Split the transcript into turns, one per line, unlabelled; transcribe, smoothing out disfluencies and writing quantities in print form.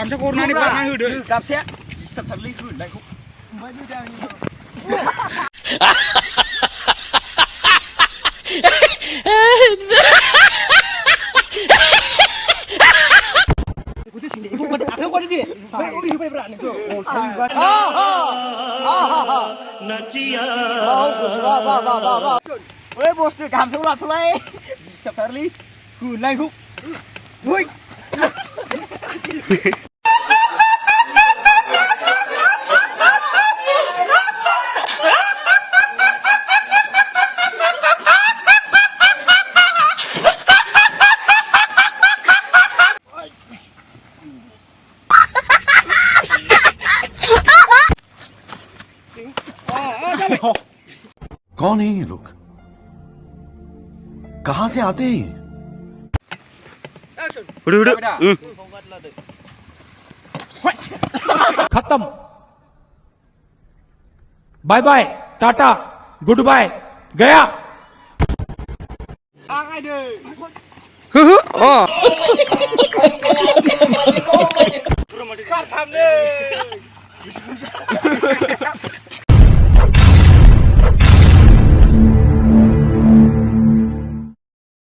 cảm cho con này bạn này hư được
cảm sẽ sập thật ly gửi lại không mấy đứa đang như Ôi bos tu cảm xúc là thôi sập thật ly gửi lại không ui
कौन है ये लोग कहां से आते हैं
udah
खत्म bye bye ta-ta good bye गया
hứ hứ